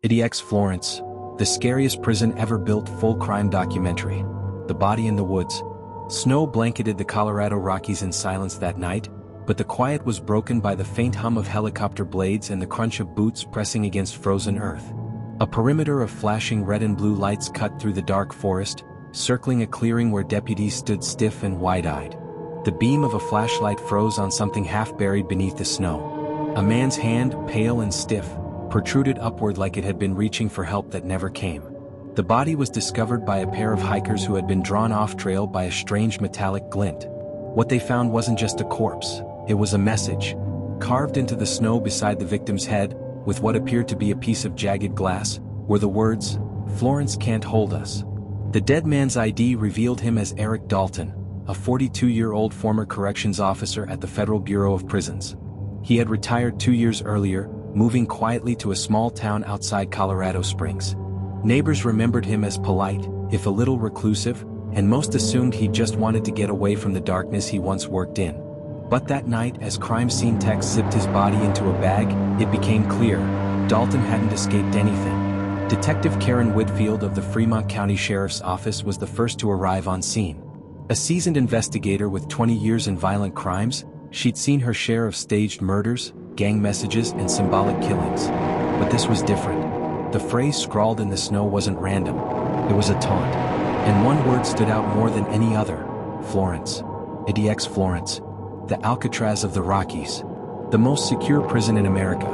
ADX Florence, the scariest prison ever built. Full crime documentary. The body in the woods. Snow blanketed the Colorado Rockies in silence that night, but the quiet was broken by the faint hum of helicopter blades and the crunch of boots pressing against frozen earth. A perimeter of flashing red and blue lights cut through the dark forest, circling a clearing where deputies stood stiff and wide-eyed. The beam of a flashlight froze on something half buried beneath the snow. A man's hand, pale and stiff, protruded upward like it had been reaching for help that never came. The body was discovered by a pair of hikers who had been drawn off trail by a strange metallic glint. What they found wasn't just a corpse, it was a message. Carved into the snow beside the victim's head, with what appeared to be a piece of jagged glass, were the words, "Florence can't hold us." The dead man's ID revealed him as Eric Dalton, a 42-year-old former corrections officer at the Federal Bureau of Prisons. He had retired 2 years earlier, moving quietly to a small town outside Colorado Springs. Neighbors remembered him as polite, if a little reclusive, and most assumed he just wanted to get away from the darkness he once worked in. But that night, as crime scene techs zipped his body into a bag, it became clear, Dalton hadn't escaped anything. Detective Karen Whitfield of the Fremont County Sheriff's Office was the first to arrive on scene. A seasoned investigator with 20 years in violent crimes, she'd seen her share of staged murders, gang messages, and symbolic killings. But this was different. The phrase scrawled in the snow wasn't random. It was a taunt. And one word stood out more than any other: Florence. ADX Florence. The Alcatraz of the Rockies. The most secure prison in America.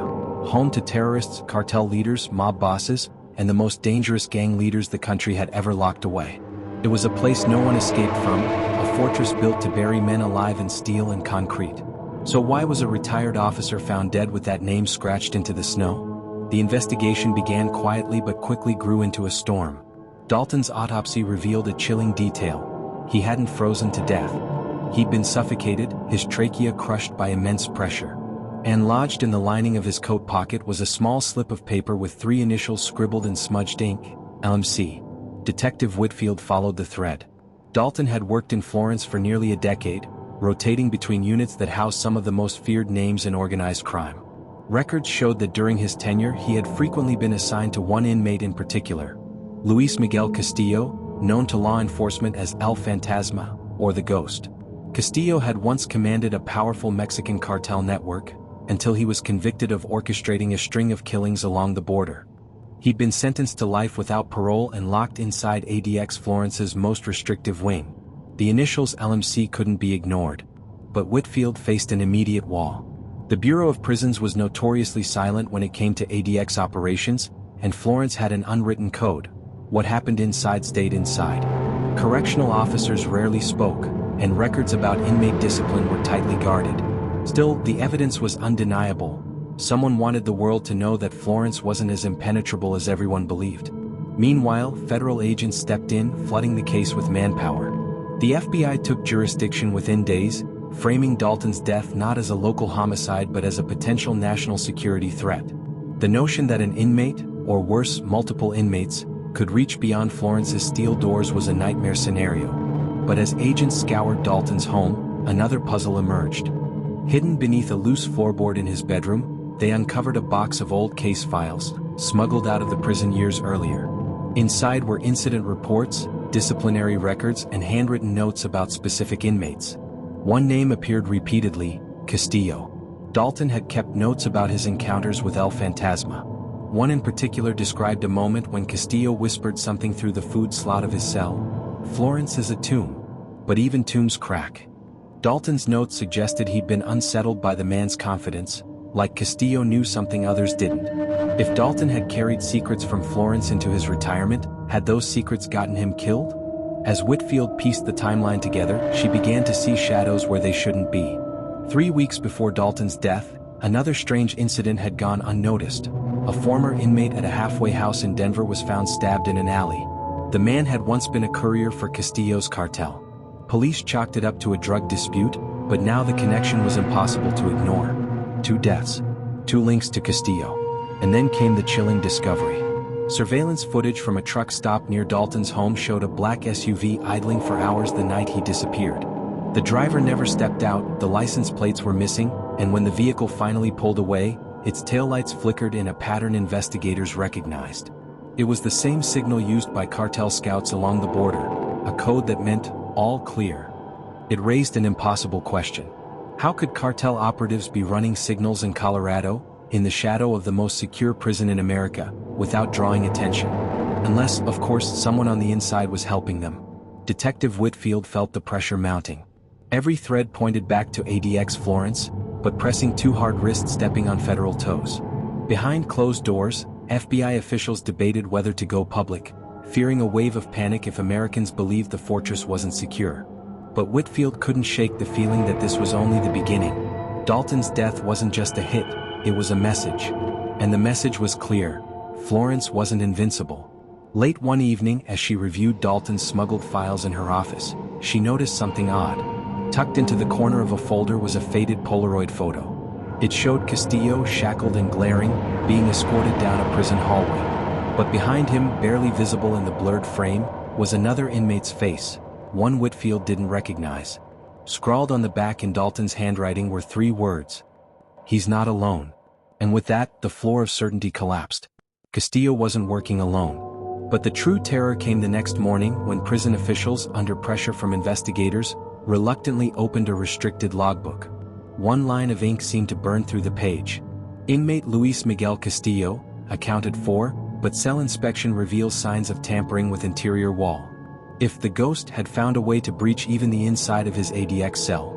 Home to terrorists, cartel leaders, mob bosses, and the most dangerous gang leaders the country had ever locked away. It was a place no one escaped from, a fortress built to bury men alive in steel and concrete. So why was a retired officer found dead with that name scratched into the snow? The investigation began quietly but quickly grew into a storm. Dalton's autopsy revealed a chilling detail. He hadn't frozen to death. He'd been suffocated, his trachea crushed by immense pressure. And lodged in the lining of his coat pocket was a small slip of paper with 3 initials scribbled in smudged ink: LMC. Detective Whitfield followed the thread. Dalton had worked in Florence for nearly a decade, rotating between units that housed some of the most feared names in organized crime. Records showed that during his tenure he had frequently been assigned to one inmate in particular, Luis Miguel Castillo, known to law enforcement as El Fantasma, or the Ghost. Castillo had once commanded a powerful Mexican cartel network, until he was convicted of orchestrating a string of killings along the border. He'd been sentenced to life without parole and locked inside ADX Florence's most restrictive wing. The initials LMC couldn't be ignored. But Whitfield faced an immediate wall. The Bureau of Prisons was notoriously silent when it came to ADX operations, and Florence had an unwritten code. What happened inside stayed inside. Correctional officers rarely spoke, and records about inmate discipline were tightly guarded. Still, the evidence was undeniable. Someone wanted the world to know that Florence wasn't as impenetrable as everyone believed. Meanwhile, federal agents stepped in, flooding the case with manpower. The FBI took jurisdiction within days, framing Dalton's death not as a local homicide but as a potential national security threat. The notion that an inmate, or worse, multiple inmates, could reach beyond Florence's steel doors was a nightmare scenario. But as agents scoured Dalton's home, another puzzle emerged. Hidden beneath a loose floorboard in his bedroom, they uncovered a box of old case files, smuggled out of the prison years earlier. Inside were incident reports, disciplinary records, and handwritten notes about specific inmates. One name appeared repeatedly: Castillo. Dalton had kept notes about his encounters with El Fantasma. One in particular described a moment when Castillo whispered something through the food slot of his cell. Florence is a tomb. But even tombs crack. Dalton's notes suggested he'd been unsettled by the man's confidence, like Castillo knew something others didn't. If Dalton had carried secrets from Florence into his retirement, had those secrets gotten him killed? As Whitfield pieced the timeline together, she began to see shadows where they shouldn't be. 3 weeks before Dalton's death, another strange incident had gone unnoticed. A former inmate at a halfway house in Denver was found stabbed in an alley. The man had once been a courier for Castillo's cartel. Police chalked it up to a drug dispute, but now the connection was impossible to ignore. 2 deaths, 2 links to Castillo. And then came the chilling discovery. Surveillance footage from a truck stop near Dalton's home showed a black SUV idling for hours the night he disappeared. The driver never stepped out, the license plates were missing, and when the vehicle finally pulled away, its taillights flickered in a pattern investigators recognized. It was the same signal used by cartel scouts along the border, a code that meant, "all clear." It raised an impossible question. How could cartel operatives be running signals in Colorado, in the shadow of the most secure prison in America, without drawing attention? Unless, of course, someone on the inside was helping them. Detective Whitfield felt the pressure mounting. Every thread pointed back to ADX Florence, but pressing too hard risked stepping on federal toes. Behind closed doors, FBI officials debated whether to go public, fearing a wave of panic if Americans believed the fortress wasn't secure. But Whitfield couldn't shake the feeling that this was only the beginning. Dalton's death wasn't just a hit, it was a message. And the message was clear: Florence wasn't invincible. Late one evening, as she reviewed Dalton's smuggled files in her office, she noticed something odd. Tucked into the corner of a folder was a faded Polaroid photo. It showed Castillo, shackled and glaring, being escorted down a prison hallway. But behind him, barely visible in the blurred frame, was another inmate's face, one Whitfield didn't recognize. Scrawled on the back in Dalton's handwriting were 3 words: "He's not alone." And with that, the floor of certainty collapsed. Castillo wasn't working alone. But the true terror came the next morning when prison officials, under pressure from investigators, reluctantly opened a restricted logbook. One line of ink seemed to burn through the page. Inmate Luis Miguel Castillo, accounted for, but cell inspection reveals signs of tampering with interior wall. If the ghost had found a way to breach even the inside of his ADX cell,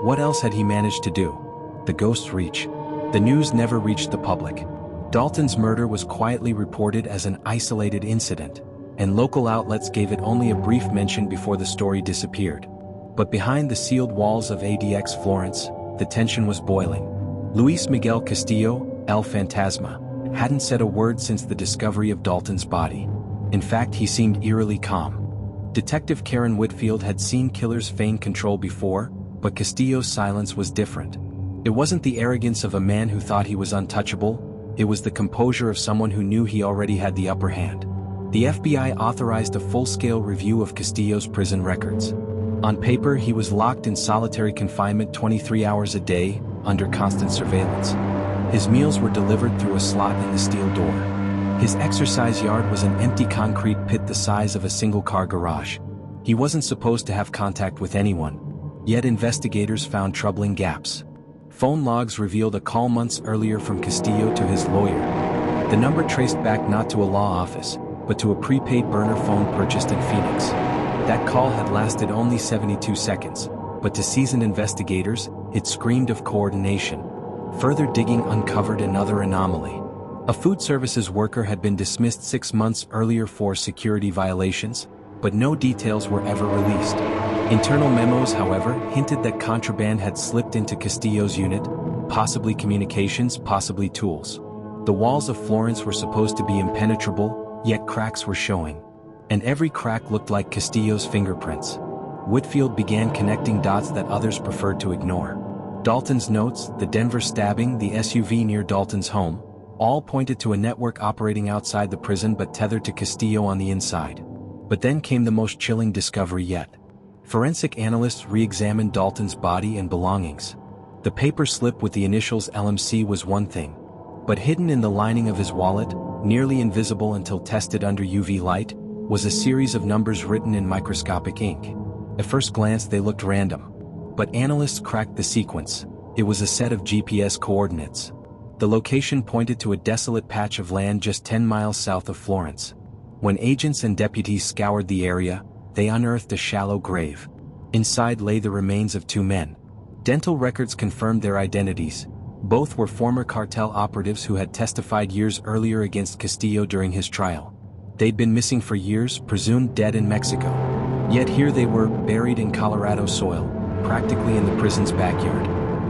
what else had he managed to do? The ghost's reach. The news never reached the public. Dalton's murder was quietly reported as an isolated incident, and local outlets gave it only a brief mention before the story disappeared. But behind the sealed walls of ADX Florence, the tension was boiling. Luis Miguel Castillo, El Fantasma, hadn't said a word since the discovery of Dalton's body. In fact, he seemed eerily calm. Detective Karen Whitfield had seen killers feign control before, but Castillo's silence was different. It wasn't the arrogance of a man who thought he was untouchable, it was the composure of someone who knew he already had the upper hand. The FBI authorized a full-scale review of Castillo's prison records. On paper, he was locked in solitary confinement 23 hours a day, under constant surveillance. His meals were delivered through a slot in the steel door. His exercise yard was an empty concrete pit the size of a single-car garage. He wasn't supposed to have contact with anyone. Yet investigators found troubling gaps. Phone logs revealed a call months earlier from Castillo to his lawyer. The number traced back not to a law office, but to a prepaid burner phone purchased in Phoenix. That call had lasted only 72 seconds, but to seasoned investigators, it screamed of coordination. Further digging uncovered another anomaly. A food services worker had been dismissed 6 months earlier for security violations, but no details were ever released. Internal memos, however, hinted that contraband had slipped into Castillo's unit, possibly communications, possibly tools. The walls of Florence were supposed to be impenetrable, yet cracks were showing. And every crack looked like Castillo's fingerprints. Whitfield began connecting dots that others preferred to ignore. Dalton's notes, the Denver stabbing, the SUV near Dalton's home, all pointed to a network operating outside the prison but tethered to Castillo on the inside. But then came the most chilling discovery yet. Forensic analysts re-examined Dalton's body and belongings. The paper slip with the initials LMC was one thing. But hidden in the lining of his wallet, nearly invisible until tested under UV light, was a series of numbers written in microscopic ink. At first glance they looked random. But analysts cracked the sequence. It was a set of GPS coordinates. The location pointed to a desolate patch of land just 10 miles south of Florence. When agents and deputies scoured the area, they unearthed a shallow grave. Inside lay the remains of 2 men. Dental records confirmed their identities. Both were former cartel operatives who had testified years earlier against Castillo during his trial. They'd been missing for years, presumed dead in Mexico. Yet here they were, buried in Colorado soil, practically in the prison's backyard.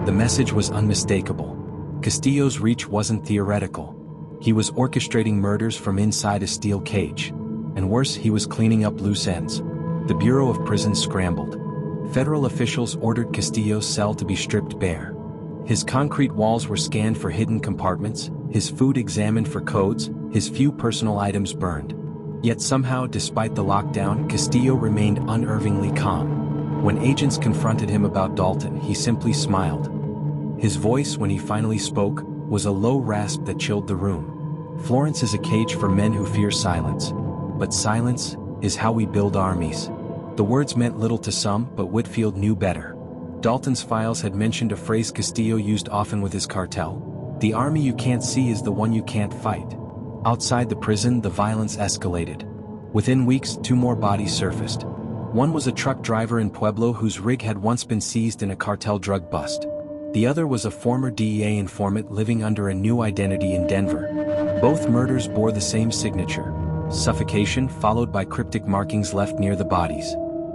The message was unmistakable. Castillo's reach wasn't theoretical. He was orchestrating murders from inside a steel cage. And worse, he was cleaning up loose ends. The Bureau of Prisons scrambled. Federal officials ordered Castillo's cell to be stripped bare. His concrete walls were scanned for hidden compartments, his food examined for codes, his few personal items burned. Yet somehow, despite the lockdown, Castillo remained unervingly calm. When agents confronted him about Dalton, he simply smiled. His voice, when he finally spoke, was a low rasp that chilled the room. Florence is a cage for men who fear silence. But silence is how we build armies. The words meant little to some, but Whitfield knew better. Dalton's files had mentioned a phrase Castillo used often with his cartel. The army you can't see is the one you can't fight. Outside the prison, the violence escalated. Within weeks, 2 more bodies surfaced. One was a truck driver in Pueblo whose rig had once been seized in a cartel drug bust. The other was a former DEA informant living under a new identity in Denver. Both murders bore the same signature: suffocation followed by cryptic markings left near the bodies.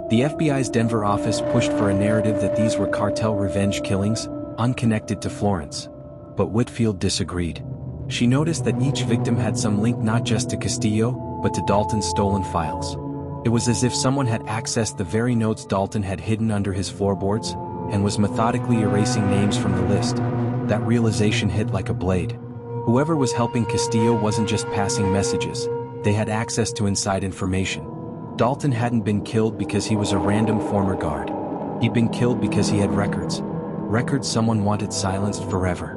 The FBI's Denver office pushed for a narrative that these were cartel revenge killings, unconnected to Florence. But Whitfield disagreed. She noticed that each victim had some link not just to Castillo, but to Dalton's stolen files. It was as if someone had accessed the very notes Dalton had hidden under his floorboards, and was methodically erasing names from the list. That realization hit like a blade. Whoever was helping Castillo wasn't just passing messages, they had access to inside information. Dalton hadn't been killed because he was a random former guard. He'd been killed because he had records. Records someone wanted silenced forever.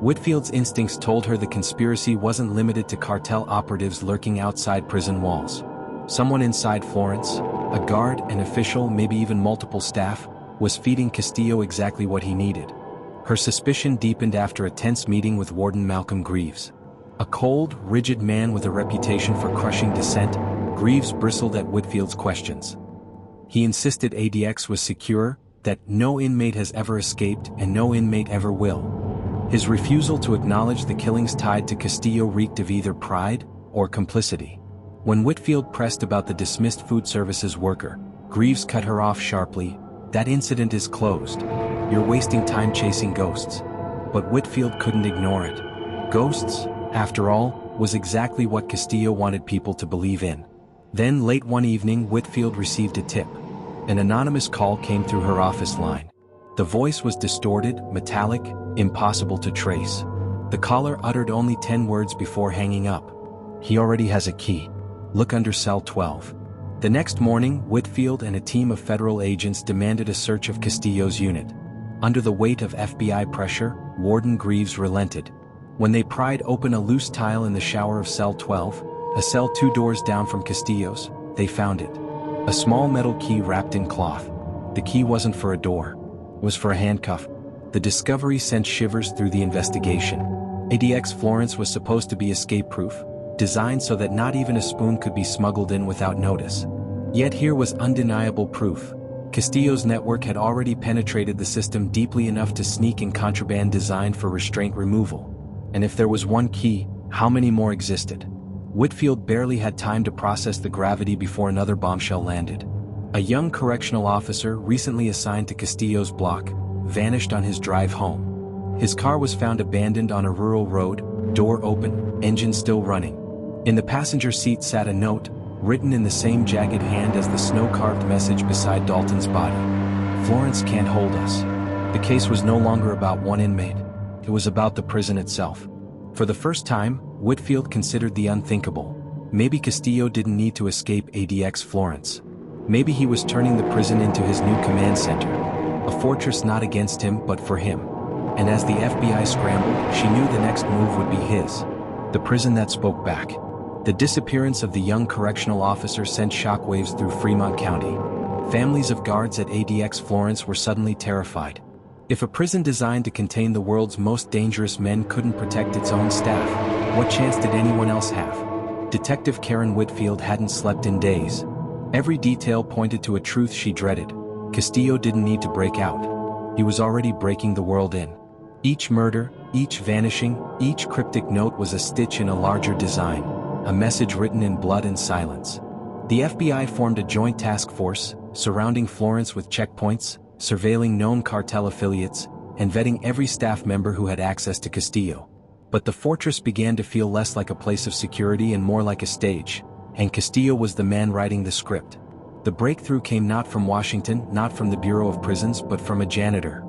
Whitfield's instincts told her the conspiracy wasn't limited to cartel operatives lurking outside prison walls. Someone inside Florence, a guard, an official, maybe even multiple staff, was feeding Castillo exactly what he needed. Her suspicion deepened after a tense meeting with Warden Malcolm Greaves. A cold, rigid man with a reputation for crushing dissent, Greaves bristled at Whitfield's questions. He insisted ADX was secure, that no inmate has ever escaped and no inmate ever will. His refusal to acknowledge the killings tied to Castillo reeked of either pride or complicity. When Whitfield pressed about the dismissed food services worker, Greaves cut her off sharply. "That incident is closed. You're wasting time chasing ghosts." But Whitfield couldn't ignore it. Ghosts, after all, was exactly what Castillo wanted people to believe in. Then late one evening, Whitfield received a tip. An anonymous call came through her office line. The voice was distorted, metallic, impossible to trace. The caller uttered only 10 words before hanging up. "He already has a key. Look under cell 12. The next morning, Whitfield and a team of federal agents demanded a search of Castillo's unit. Under the weight of FBI pressure, Warden Greaves relented. When they pried open a loose tile in the shower of cell 12, a cell 2 doors down from Castillo's, they found it. A small metal key wrapped in cloth. The key wasn't for a door. It was for a handcuff. The discovery sent shivers through the investigation. ADX Florence was supposed to be escape-proof, designed so that not even a spoon could be smuggled in without notice. Yet here was undeniable proof. Castillo's network had already penetrated the system deeply enough to sneak in contraband designed for restraint removal. And if there was one key, how many more existed? Whitfield barely had time to process the gravity before another bombshell landed. A young correctional officer recently assigned to Castillo's block vanished on his drive home. His car was found abandoned on a rural road, door open, engine still running. In the passenger seat sat a note, written in the same jagged hand as the snow-carved message beside Dalton's body. "Florence can't hold us." The case was no longer about one inmate. It was about the prison itself. For the first time, Whitfield considered the unthinkable. Maybe Castillo didn't need to escape ADX Florence. Maybe he was turning the prison into his new command center. A fortress not against him but for him. And as the FBI scrambled, she knew the next move would be his. The prison that spoke back. The disappearance of the young correctional officer sent shockwaves through Fremont County. Families of guards at ADX Florence were suddenly terrified. If a prison designed to contain the world's most dangerous men couldn't protect its own staff, what chance did anyone else have? Detective Karen Whitfield hadn't slept in days. Every detail pointed to a truth she dreaded. Castillo didn't need to break out. He was already breaking the world in. Each murder, each vanishing, each cryptic note was a stitch in a larger design, a message written in blood and silence. The FBI formed a joint task force, surrounding Florence with checkpoints, surveilling known cartel affiliates, and vetting every staff member who had access to Castillo. But the fortress began to feel less like a place of security and more like a stage, and Castillo was the man writing the script. The breakthrough came not from Washington, not from the Bureau of Prisons, but from a janitor.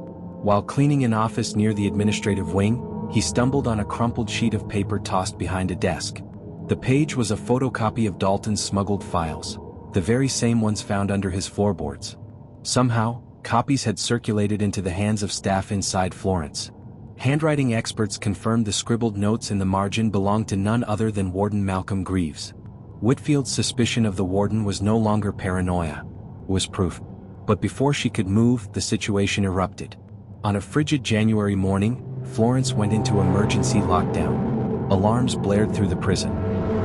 While cleaning an office near the administrative wing, he stumbled on a crumpled sheet of paper tossed behind a desk. The page was a photocopy of Dalton's smuggled files, the very same ones found under his floorboards. Somehow, copies had circulated into the hands of staff inside Florence. Handwriting experts confirmed the scribbled notes in the margin belonged to none other than Warden Malcolm Greaves. Whitfield's suspicion of the warden was no longer paranoia. It was proof. But before she could move, the situation erupted. On a frigid January morning, Florence went into emergency lockdown. Alarms blared through the prison.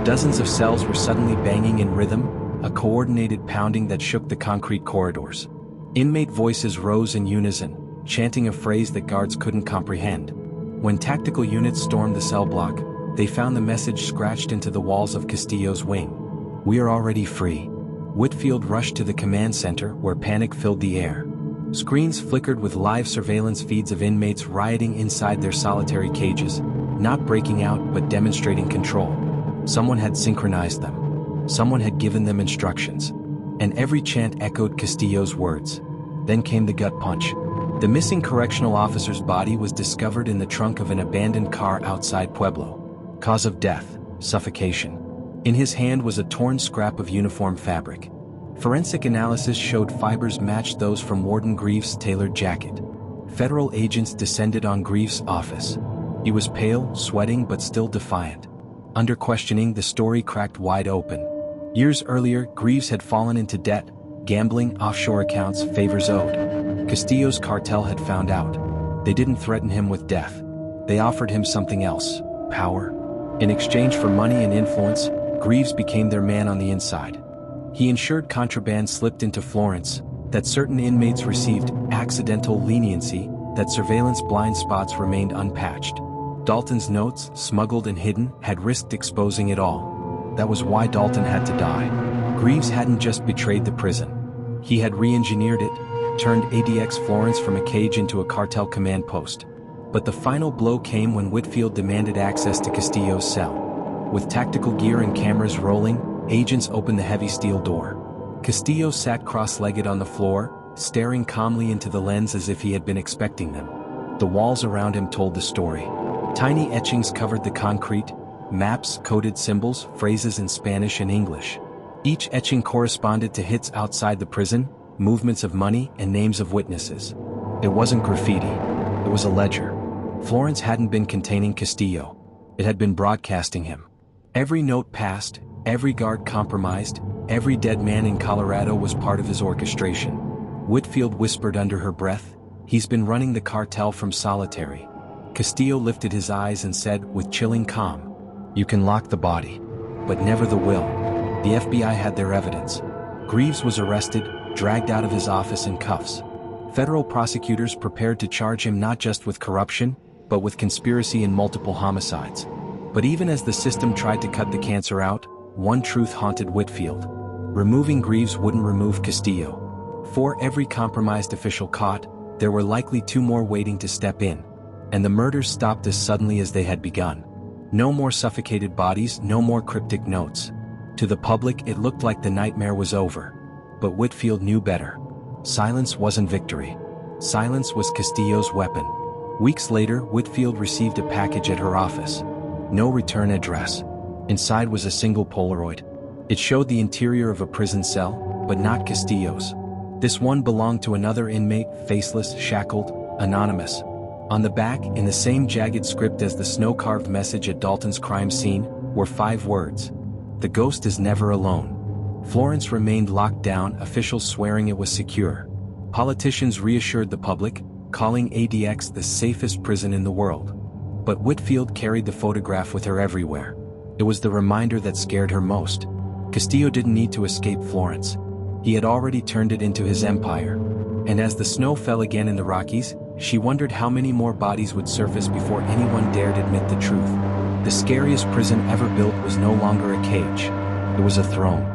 Dozens of cells were suddenly banging in rhythm, a coordinated pounding that shook the concrete corridors. Inmate voices rose in unison, chanting a phrase that guards couldn't comprehend. When tactical units stormed the cell block, they found the message scratched into the walls of Castillo's wing. "We are already free." Whitfield rushed to the command center, where panic filled the air. Screens flickered with live surveillance feeds of inmates rioting inside their solitary cages, not breaking out but demonstrating control. Someone had synchronized them. Someone had given them instructions. And every chant echoed Castillo's words. Then came the gut punch. The missing correctional officer's body was discovered in the trunk of an abandoned car outside Pueblo. Cause of death: suffocation. In his hand was a torn scrap of uniform fabric. Forensic analysis showed fibers matched those from Warden Greaves' tailored jacket. Federal agents descended on Greaves' office. He was pale, sweating but still defiant. Under questioning, the story cracked wide open. Years earlier, Greaves had fallen into debt, gambling, offshore accounts, favors owed. Castillo's cartel had found out. They didn't threaten him with death. They offered him something else: power. In exchange for money and influence, Greaves became their man on the inside. He ensured contraband slipped into Florence, that certain inmates received accidental leniency, that surveillance blind spots remained unpatched. Dalton's notes, smuggled and hidden, had risked exposing it all. That was why Dalton had to die. Greaves hadn't just betrayed the prison. He had re-engineered it, turned ADX Florence from a cage into a cartel command post. But the final blow came when Whitfield demanded access to Castillo's cell. With tactical gear and cameras rolling, agents opened the heavy steel door. Castillo sat cross-legged on the floor, staring calmly into the lens as if he had been expecting them. The walls around him told the story. Tiny etchings covered the concrete, maps, coded symbols, phrases in Spanish and English. Each etching corresponded to hits outside the prison, movements of money, and names of witnesses. It wasn't graffiti. It was a ledger. Florence hadn't been containing Castillo. It had been broadcasting him. Every note passed, every guard compromised, every dead man in Colorado was part of his orchestration. Whitfield whispered under her breath, "He's been running the cartel from solitary." Castillo lifted his eyes and said, with chilling calm, "You can lock the body, but never the will." The FBI had their evidence. Greaves was arrested, dragged out of his office in cuffs. Federal prosecutors prepared to charge him not just with corruption, but with conspiracy and multiple homicides. But even as the system tried to cut the cancer out, one truth haunted Whitfield. Removing Greaves wouldn't remove Castillo. For every compromised official caught, there were likely two more waiting to step in. And the murders stopped as suddenly as they had begun. No more suffocated bodies, no more cryptic notes. To the public, it looked like the nightmare was over. But Whitfield knew better. Silence wasn't victory. Silence was Castillo's weapon. Weeks later, Whitfield received a package at her office. No return address. Inside was a single Polaroid. It showed the interior of a prison cell, but not Castillo's. This one belonged to another inmate, faceless, shackled, anonymous. On the back, in the same jagged script as the snow-carved message at Dalton's crime scene, were 5 words. "The ghost is never alone." Florence remained locked down, officials swearing it was secure. Politicians reassured the public, calling ADX the safest prison in the world. But Whitfield carried the photograph with her everywhere. It was the reminder that scared her most. Castillo didn't need to escape Florence. He had already turned it into his empire. And as the snow fell again in the Rockies, she wondered how many more bodies would surface before anyone dared admit the truth. The scariest prison ever built was no longer a cage. It was a throne.